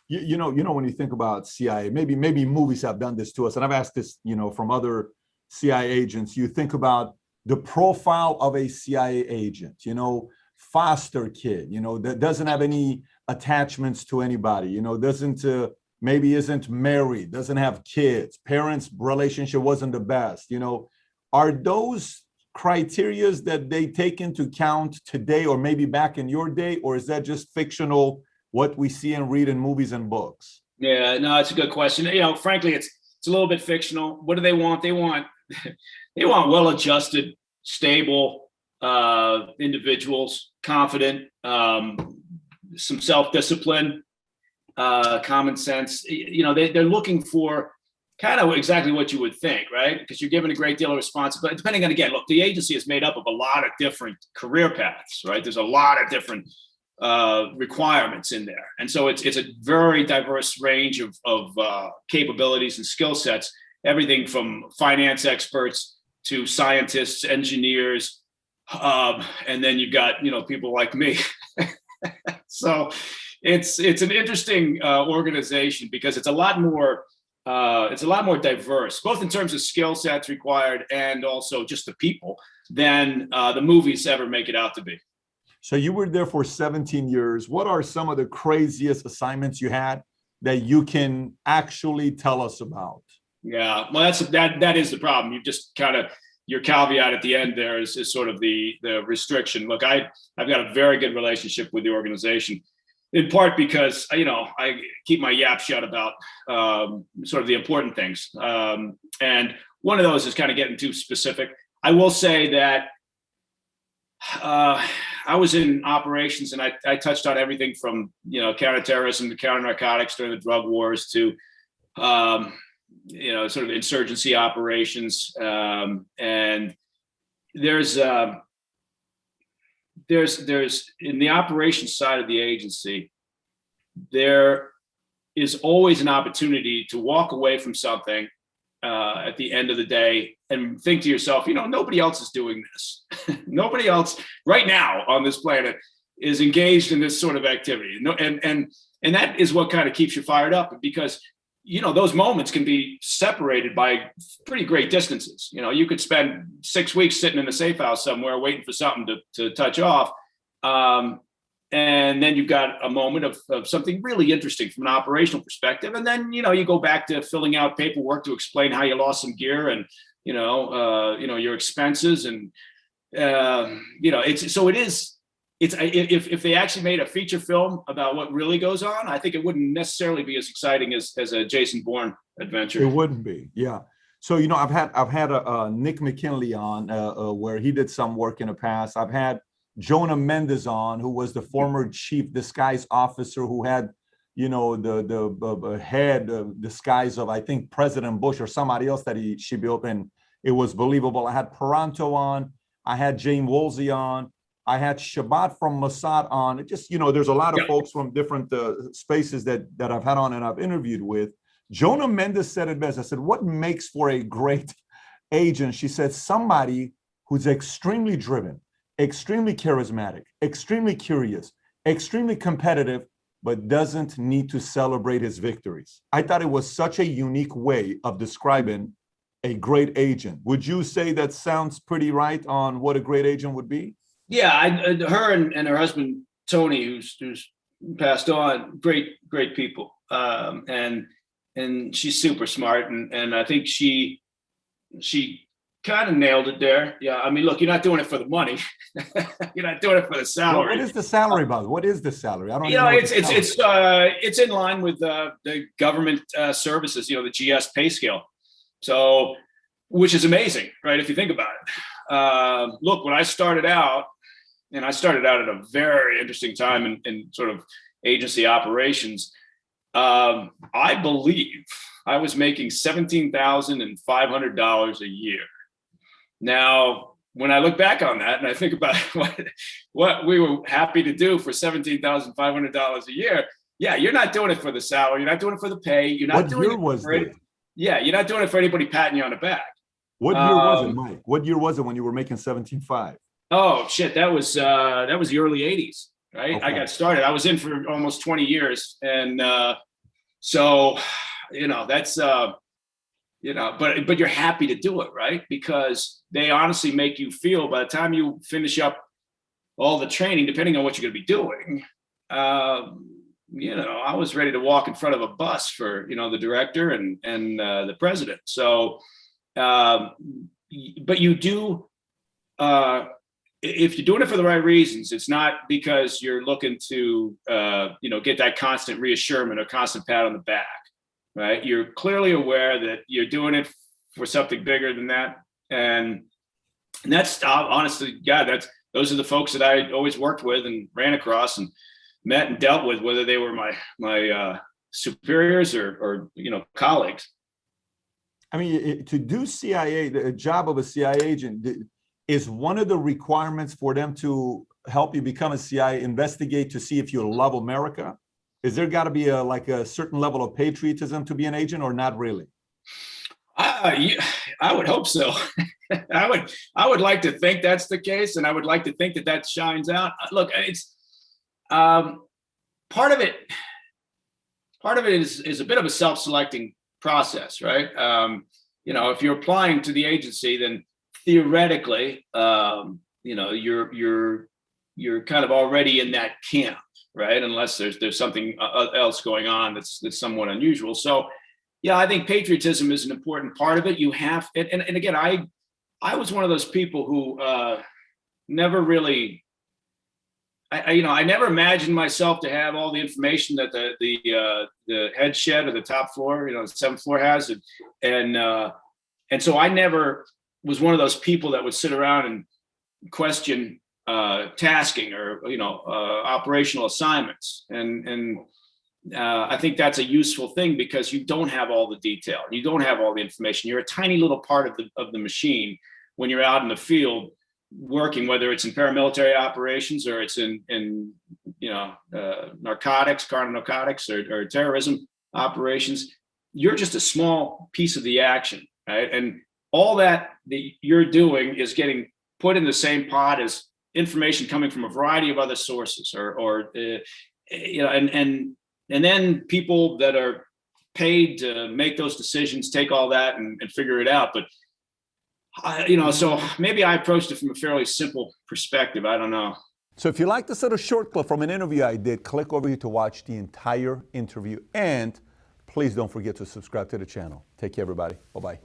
when you think about CIA, maybe movies have done this to us, and I've asked this, from other CIA agents. You think about the profile of a CIA agent, foster kid, that doesn't have any attachments to anybody, doesn't maybe isn't married, doesn't have kids, parents' relationship wasn't the best, are those criterias that they take into account today, or maybe back in your day, or is that just fictional, what we see and read in movies and books? Yeah, no, it's a good question. Frankly, it's a little bit fictional. What do they want? They want well-adjusted, stable individuals, confident, some self-discipline, common sense. They're looking for kind of exactly what you would think, right? Because you're given a great deal of responsibility. Depending on, again, look, the agency is made up of a lot of different career paths, right? There's a lot of different requirements in there. And so it's a very diverse range of capabilities and skill sets, everything from finance experts to scientists, engineers, and then you've got, people like me. So it's an interesting organization because it's a lot more diverse, both in terms of skill sets required and also just the people than the movies ever make it out to be. So you were there for 17 years. What are some of the craziest assignments you had that you can actually tell us about? Yeah, well, that is the problem. You just kind of, your caveat at the end there is sort of the restriction. Look, I've got a very good relationship with the organization, in part because, I keep my yap shut about sort of the important things. And one of those is kind of getting too specific. I will say that I was in operations, and I touched on everything from, counterterrorism to counter-narcotics during the drug wars to, sort of insurgency operations. And there's in the operations side of the agency, there is always an opportunity to walk away from something at the end of the day and think to yourself, nobody else is doing this. Nobody else right now on this planet is engaged in this sort of activity. And that is what kind of keeps you fired up, because, those moments can be separated by pretty great distances. You could spend 6 weeks sitting in a safe house somewhere waiting for something to touch off. And then you've got a moment of something really interesting from an operational perspective. And then, you go back to filling out paperwork to explain how you lost some gear and, your expenses. And, if they actually made a feature film about what really goes on, I think it wouldn't necessarily be as exciting as a Jason Bourne adventure. It wouldn't be. Yeah. So, I've had a Nick McKinley on where he did some work in the past. I've had Jonah Mendes on, who was the former chief disguise officer who had, the head disguise of, I think, President Bush or somebody else that she built, and it was believable. I had Paranto on. I had Jane Woolsey on. I had Shabbat from Mossad on. It just, there's a lot of folks from different spaces that I've had on and I've interviewed with. Jonah Mendes said it best. I said, what makes for a great agent? She said, somebody who's extremely driven, extremely charismatic, extremely curious, extremely competitive, but doesn't need to celebrate his victories. I thought it was such a unique way of describing a great agent. Would you say that sounds pretty right on what a great agent would be? Yeah, her and her husband, Tony, who's passed on, great people. And she's super smart. And I think she kind of nailed it there. Yeah, I mean, look, you're not doing it for the money. You're not doing it for the salary. Well, what is the salary, by the way? What is the salary? I don't know. It's in line with the government services, the GS pay scale. So, which is amazing, right? If you think about it. Look, when I started out at a very interesting time in sort of agency operations, I believe I was making $17,500 a year. Now, when I look back on that and I think about what we were happy to do for $17,500 a year, yeah, you're not doing it for the salary. You're not doing it for the pay. You're not doing it for it. Yeah, you're not doing it for anybody patting you on the back. What year was it, Mike? What year was it when you were making 17.5? Oh shit, that was the early 80s, right? Okay. I got started. I was in for almost 20 years, and So, that's, but you're happy to do it, right? Because they honestly make you feel by the time you finish up all the training, depending on what you're going to be doing, I was ready to walk in front of a bus for, the director and the president. So, but you do, if you're doing it for the right reasons, it's not because you're looking to, get that constant reassurance or constant pat on the back, right? You're clearly aware that you're doing it for something bigger than that. And that's honestly, God, those are the folks that I always worked with and ran across and met and dealt with, whether they were my superiors or colleagues. I mean, to do CIA, the job of a CIA agent is one of the requirements for them to help you become a CIA, investigate to see if you love America. Is there got to be a certain level of patriotism to be an agent, or not really? I would hope so. I would like to think that's the case, and I would like to think that shines out. Look, it's part of it. Part of it is a bit of a self-selecting process, right? If you're applying to the agency, then theoretically, you're kind of already in that camp, right? Unless there's something else going on that's somewhat unusual. So, yeah, I think patriotism is an important part of it. You have, and again, I was one of those people who never really, I never imagined myself to have all the information that the head shed or the top floor, the seventh floor has, and so I never was one of those people that would sit around and question tasking or operational assignments, and I think that's a useful thing because you don't have all the detail, you don't have all the information. You're a tiny little part of the machine when you're out in the field working, whether it's in paramilitary operations or it's in narcotics, narcotics or terrorism operations. You're just a small piece of the action, right? And all that you're doing is getting put in the same pot as information coming from a variety of other sources, and then people that are paid to make those decisions take all that and figure it out. But so maybe I approached it from a fairly simple perspective. I don't know. So if you like this little short clip from an interview I did, click over here to watch the entire interview. And please don't forget to subscribe to the channel. Take care, everybody. Bye-bye.